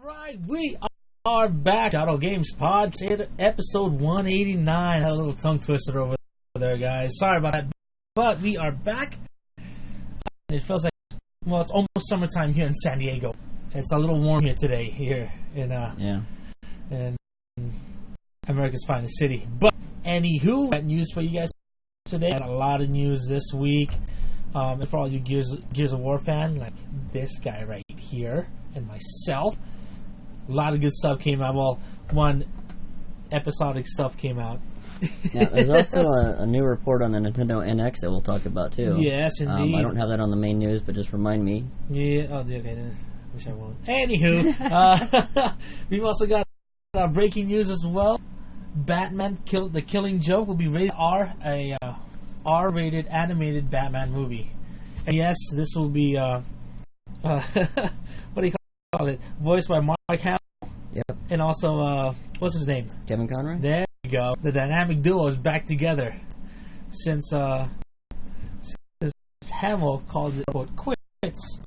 Alright, we are back. Shadow Games Pod, episode 189. I had a little tongue twister over there, guys. Sorry about that. But we are back. It feels like, well, it's almost summertime here in San Diego. It's a little warm here today, here in America's finest city. But, anywho, got news for you guys today. Got a lot of news this week. And for all you Gears of War fan, like this guy right here, and myself, a lot of good stuff came out. Well, one episodic stuff came out. Now, there's also a new report on the Nintendo NX that we'll talk about too. Yes, indeed. I don't have that on the main news, but just remind me. Yeah. Oh, okay. Then. Wish I won't. Anywho, we've also got breaking news as well. Batman: The Killing Joke will be rated R, a R-rated animated Batman movie. And yes, this will be what do you call it? Voiced by Mark Hamill. Yep. And also, what's his name? Kevin Conroy. There you go. The dynamic duo is back together since Hamill called it quote quits.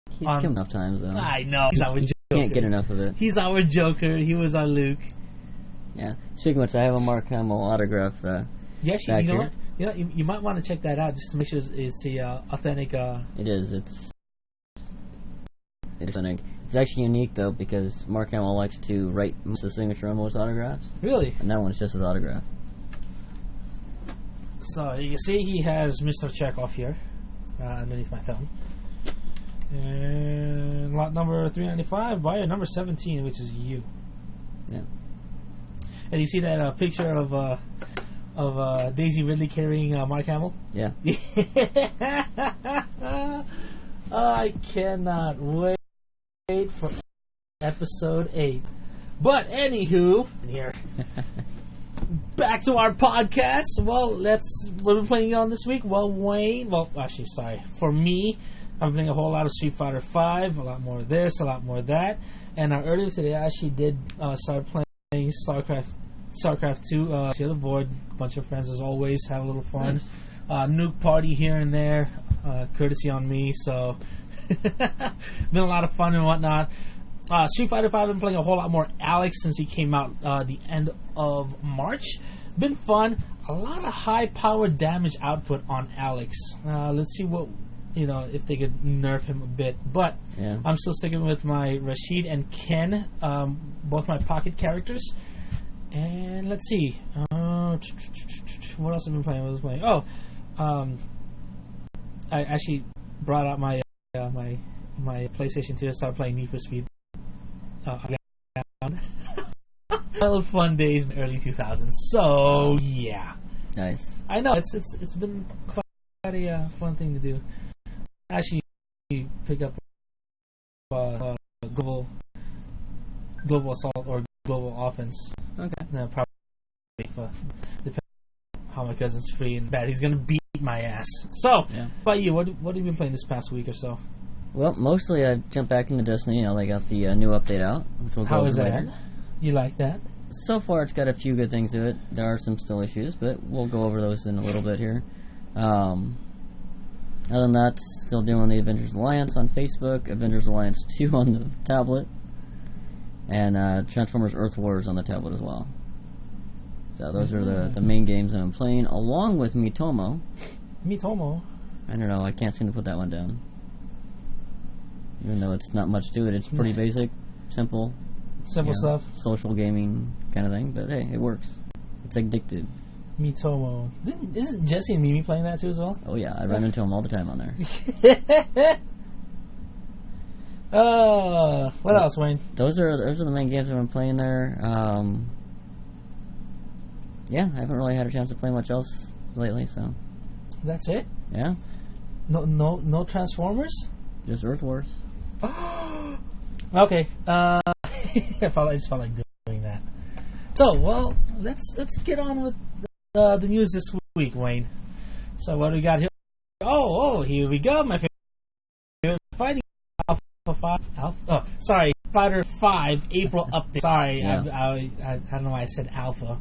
He's come enough times though. I know. He's our Joker. Can't get enough of it. He's our Joker. He was our Luke. Yeah. Speaking of which, I have a Mark Hamill autograph. Yes, you know what? You might want to check that out just to make sure it's the authentic. It is. It's authentic. It's actually unique though because Mark Hamill likes to write most of the signature on most autographs. Really? And that one's just his autograph. So you can see he has Mr. Chekhov here underneath my thumb. And lot number 395, buyer number 17, which is you. Yeah. And you see that picture of Daisy Ridley carrying Mark Hamill? Yeah. I cannot wait for episode 8. But anywho, here. Back to our podcast. Well, what are we playing on this week? Well, Wayne. Well, actually, sorry. For me, I'm playing a whole lot of Street Fighter 5, a lot more of this, a lot more of that. And earlier today, I actually did start playing StarCraft 2. The other board, a bunch of friends as always, had a little fun. Nice. Nuke party here and there, courtesy on me. So, been a lot of fun and whatnot. Street Fighter 5, I've been playing a whole lot more Alex since he came out the end of March. Been fun. A lot of high power damage output on Alex. Let's see what, if they could nerf him a bit. But yeah. I'm still sticking with my Rashid and Ken, both my pocket characters. And let's see. What else have I been playing? I actually brought out my PlayStation 2 to start playing Need for Speed. Fun days in the early 2000s. So yeah. Nice. I know it's been quite a fun thing to do. Actually, pick up global assault or global offense. Okay. Probably depending on how my cousin's free and bad, he's gonna beat my ass. So, yeah. How about you? What have you been playing this past week or so? Well, mostly I jumped back into Destiny. They got the new update out, which we'll go over later. That? You like that? So far, it's got a few good things to it. There are some still issues, but we'll go over those in a little bit here. Other than that, still doing the Avengers Alliance on Facebook, Avengers Alliance 2 on the tablet, and Transformers Earth Wars on the tablet as well. So those are the main games that I'm playing, along with Miitomo. Miitomo? I don't know, I can't seem to put that one down. Even though it's not much to it, it's pretty basic, simple. Simple stuff. Social gaming kind of thing, but hey, it works. It's addictive. Miitomo. Isn't Jesse and Mimi playing that too as well? Oh yeah, I run into them all the time on there. What else, Wayne? Those are the main games I've been playing there. Yeah, I haven't really had a chance to play much else lately, so. That's it? Yeah. No Transformers? Just Earth Wars. Okay. I just felt like doing that. So, well, let's get on with the news this week, Wayne. So, what do we got here? Oh, here we go. My favorite fighting Fighter 5 April update. Sorry, yeah. I don't know why I said Alpha.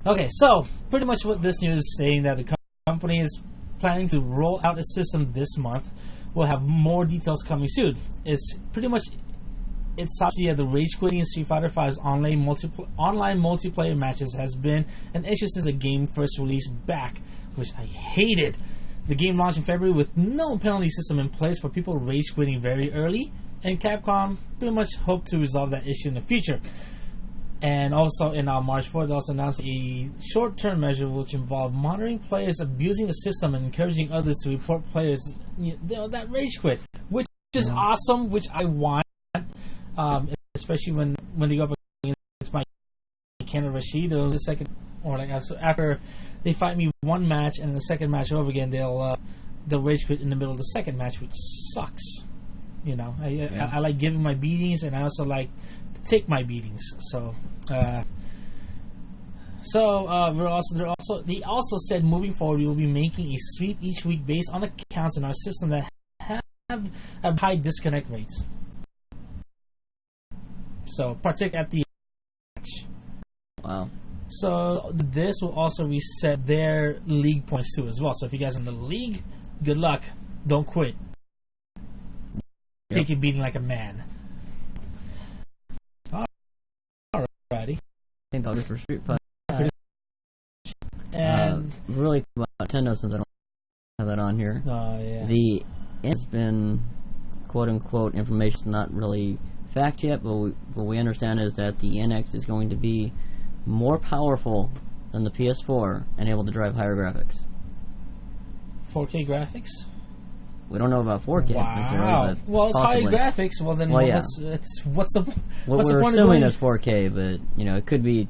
Okay, so pretty much what this news is saying that the company is planning to roll out a system this month. We'll have more details coming soon. It's pretty much it's obviously the rage quitting in Street Fighter V's online multiplayer matches has been an issue since the game first released back, which I hated. The game launched in February with no penalty system in place for people rage quitting very early, and Capcom pretty much hoped to resolve that issue in the future. And also in March 4th, they also announced a short-term measure which involved monitoring players abusing the system and encouraging others to report players that rage quit, which is awesome, which I want, especially when they go up against my Ken Rashid or the second, or like after they fight me one match and the second match over again, they'll rage quit in the middle of the second match, which sucks. You know, I like giving my beatings, and I also like to take my beatings. So, they also said moving forward we will be making a sweep each week based on accounts in our system that have high disconnect rates. So, particularly at the match. Wow. So this will also reset their league points too as well. So if you guys are in the league, good luck. Don't quit. Take your beating like a man. Alrighty. I think I'll go for Street Fighter. And really about Nintendo, since I don't have that on here. Oh yeah. The has been quote unquote information not really fact yet, but what we understand is that the NX is going to be more powerful than the PS4 and able to drive higher graphics. 4K graphics? We don't know about 4K necessarily, but well, it's possibly. high graphics. Well, then what's the What what's the we're point assuming of is 4K, but it could be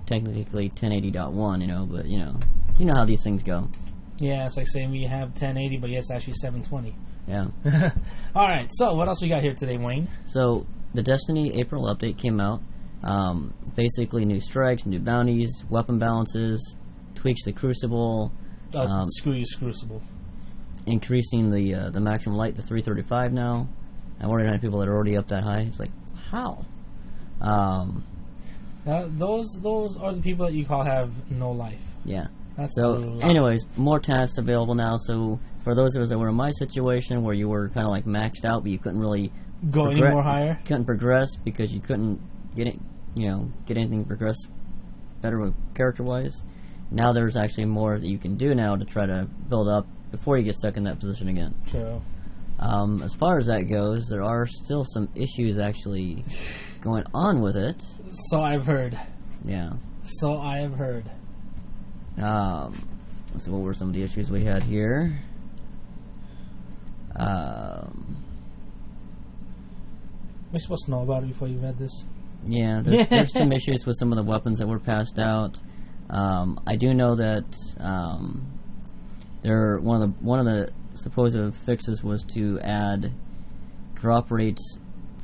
technically 1080.1. But you know how these things go. Yeah, it's like saying we have 1080, but yeah, it's actually 720. Yeah. All right. So what else we got here today, Wayne? So the Destiny April update came out. Basically, new strikes, new bounties, weapon balances, tweaks the Crucible. Screw you, Crucible. Increasing the maximum light to 335 now. I'm already having people that are already up that high. It's like, how? Those are the people that you call have no life. Yeah. That's anyways, more tasks available now. So for those of us that were in my situation where you were kind of like maxed out, but you couldn't really go any more higher, couldn't progress because you couldn't get it, get anything to progress better with character-wise. Now there's actually more that you can do now to try to build up before you get stuck in that position again. True. As far as that goes, there are still some issues actually going on with it. So I've heard. Yeah. So I have heard. Let's see, what were some of the issues we had here? We're supposed to know about it before you read this. Yeah, there's some issues with some of the weapons that were passed out. I do know that one of the supposed fixes was to add drop rates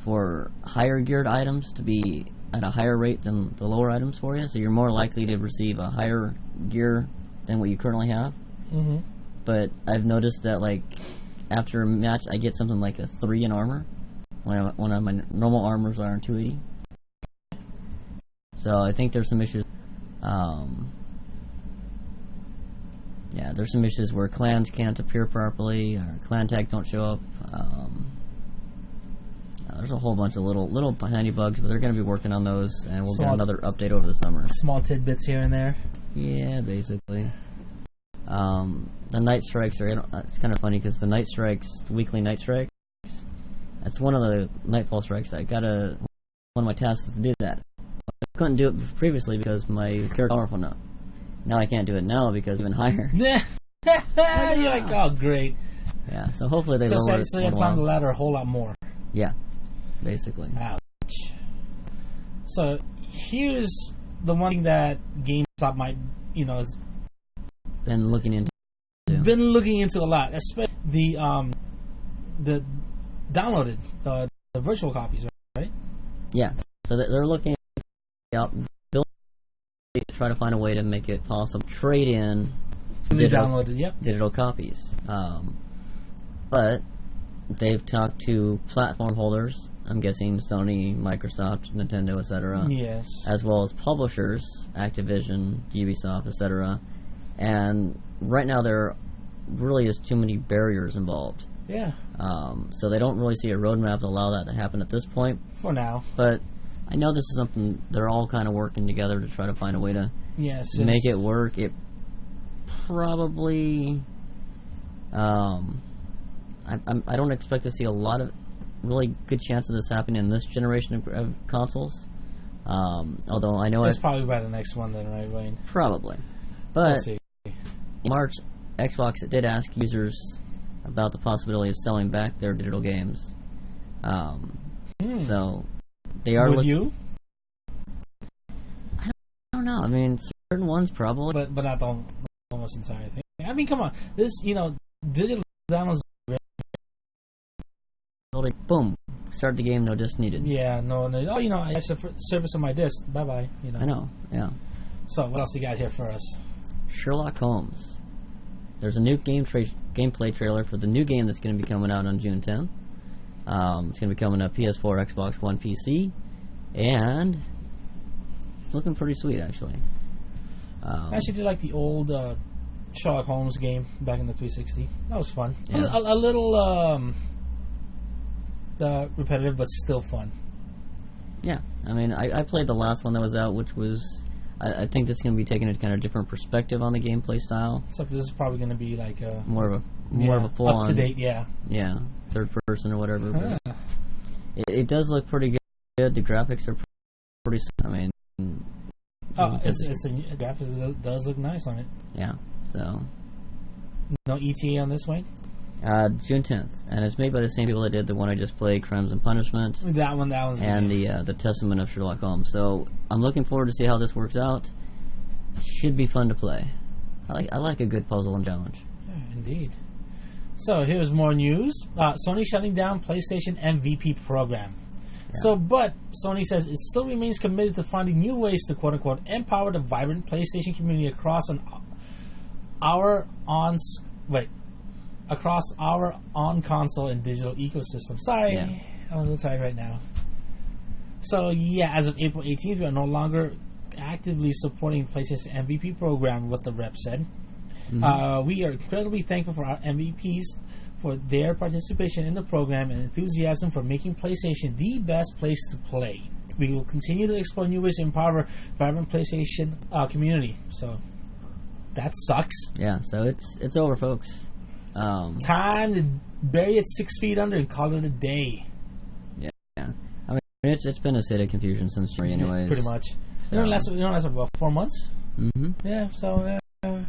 for higher geared items to be at a higher rate than the lower items for you, so you're more likely to receive a higher gear than what you currently have. Mm-hmm. But I've noticed that like after a match, I get something like a 3 in armor when my normal armors are 280. So I think there's some issues. Yeah, there's some issues where clans can't appear properly, or clan tags don't show up. There's a whole bunch of little tiny bugs, but they're going to be working on those, and we'll get another update over the summer. Small tidbits here and there. Yeah, basically. The night strikes are. It's kind of funny because the night strikes, the weekly night strikes. That's one of the nightfall strikes. One of my tasks is to do that. I couldn't do it previously because my character was powerful enough. Now I can't do it now because it's even higher. You're like, oh, great. Yeah, so hopefully they lower it. So you have to climb the ladder a whole lot more. Yeah, basically. Ouch. So here's the one thing that GameStop might, has been looking into. Been looking into a lot, especially the downloaded, the virtual copies, right? Yeah, so they're looking up, to try to find a way to make it possible trade in digital copies. But they've talked to platform holders, I'm guessing Sony, Microsoft, Nintendo, etc. Yes. As well as publishers, Activision, Ubisoft, etc. And right now there really is too many barriers involved. Yeah. So they don't really see a roadmap to allow that to happen at this point. For now. But I know this is something they're all kind of working together to try to find a way to make it work. It probably... I don't expect to see a lot of really good chance of this happening in this generation of consoles. Although I know it's probably by the next one then, right, Wayne? Probably. But we'll see. In March, Xbox did ask users about the possibility of selling back their digital games. So they are. Would you? I don't know. I mean, certain ones probably, but not the almost entire thing. I mean, come on. This, digital downloads. Boom. Start the game. No disc needed. Yeah. No. Oh, I have service on my disc. Bye bye. I know. Yeah. So what else do you got here for us? Sherlock Holmes. There's a new gameplay trailer for the new game that's going to be coming out on June 10th. It's going to be coming to PS4, Xbox One, PC, and it's looking pretty sweet, actually. I actually did like the old Sherlock Holmes game back in the 360. That was fun. Yeah. A little repetitive, but still fun. Yeah, I mean, I played the last one that was out, which was... I think that's going to be taking a kind of different perspective on the gameplay style. Except this is probably going to be like a... More of a full-on... Up-to-date, yeah. Yeah, third person or whatever. But it does look pretty good. The graphics are pretty... I mean... The graphics does look nice on it. Yeah, so... No ETA on this one? June 10th. And it's made by the same people that did the one I just played, Crimes and Punishment. That one's and the Testament of Sherlock Holmes. So I'm looking forward to see how this works out. Should be fun to play. I like a good puzzle and challenge. Yeah, indeed. So here's more news. Sony shutting down PlayStation MVP program. Yeah. But Sony says it still remains committed to finding new ways to quote-unquote empower the vibrant PlayStation community across our on-console and digital ecosystem. Sorry, I'm a little tired right now. So, as of April 18th, we are no longer actively supporting PlayStation MVP program, what the rep said. Mm-hmm. We are incredibly thankful for our MVPs for their participation in the program and enthusiasm for making PlayStation the best place to play. We will continue to explore new ways to empower vibrant PlayStation community. So, that sucks. Yeah, so it's over, folks. Time to bury it 6 feet under and call it a day. Yeah. I mean, it's been a state of confusion since January, anyways. Pretty much. So. It only lasted about 4 months. Mm-hmm. Yeah. So. Yeah.